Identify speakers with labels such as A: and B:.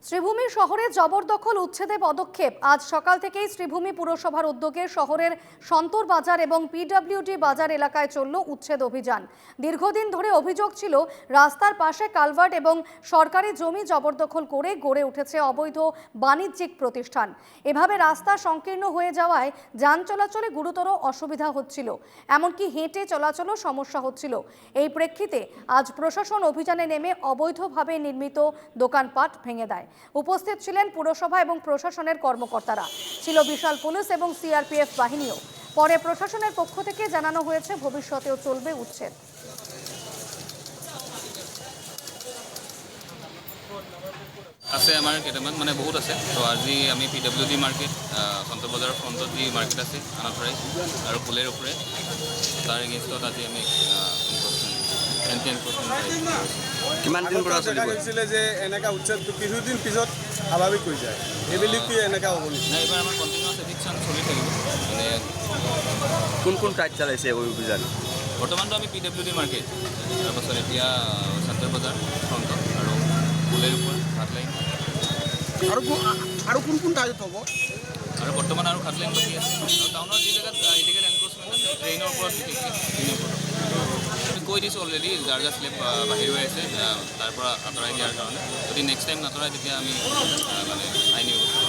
A: শ্রীভূমি শহরে জবরদখল উচ্ছেদে পদক্ষেপ। আজ সকাল থেকেই শ্রীভূমি পুরসভার উদ্যোগে শহরের সন্তর বাজার এবং পিডব্লিউডি বাজার এলাকায় চলল উচ্ছেদ অভিযান। দীর্ঘদিন ধরে অভিযোগ ছিল রাস্তার পাশে কালভার্ট এবং সরকারি জমি জবরদখল করে গড়ে উঠেছে অবৈধ বাণিজ্যিক প্রতিষ্ঠান। এভাবে রাস্তা সংকীর্ণ হয়ে যাওয়ায় যান চলাচলে গুরুতর অসুবিধা হচ্ছিল, এমনকি হেঁটে চলাচলও সমস্যা হচ্ছিল। এই প্রেক্ষিতে আজ প্রশাসন অভিযানে নেমে অবৈধভাবে নির্মিত দোকানপাট ভেঙে দেয়। উপস্থিত ছিলেন পুরসভা এবং প্রশাসনের কর্মকর্তারা, ছিল বিশাল পুলিশ এবং সিআরপিএফ বাহিনীও। পরে প্রশাসনের পক্ষ থেকে জানানো হয়েছে ভবিষ্যতেও চলবে উচ্ছেদ।
B: আছে আমাৰ কেইটামান মানে বহুত আছে। তো আজি আমি পিডব্লিউডি মাৰ্কেট, সন্তৰ বজাৰৰ ফ্ৰণ্টত যি মাৰ্কেট আছে আনাথৰাই আৰু ফুলেৰ ওপৰে তাৰ এগেইনষ্টত আজি আমি
C: কিমান দিন পৰা
D: দেখা গৈছিলে যে এনেকা উচ্ছেদ কিছুদিন পিছত স্বাভাৱিক হৈ যায়, এইবুলি কি এনেকা হ'ব নেকি?
B: নাই, এইবাৰ আমাৰ কণ্টিনিউৱাছ এভিকশ্যন চলি থাকিব। মানে
C: কোন ঠাইত চলাইছে এই অভিযান?
B: বৰ্তমানটো আমি পিডব্লিউডি মাৰ্কেট, তাৰপাছত এতিয়া সন্তৰ বজাৰ ফ্ৰণ্টত আৰু ফুলেৰ ওপৰত ঘাট লাইন
D: আৰু কোন ঠাইত হ'ব?
B: আৰু বৰ্তমান আৰু ঘাট লাইন বাকী আছে। আৰু টাউনৰ যি জেগাত ইলিগেল এনক্ৰচমেণ্ট আছে ট্ৰেইনৰ ওপৰত আমি কৈ দিছোঁ অলৰেডি, যাৰ যাৰ স্লেব বাহিৰ হৈ আছে তাৰ পৰা আঁতৰাই দিয়াৰ কাৰণে। যদি নেক্সট টাইম নাতৰাই তেতিয়া আমি মানে আইনী ব্যৱস্থা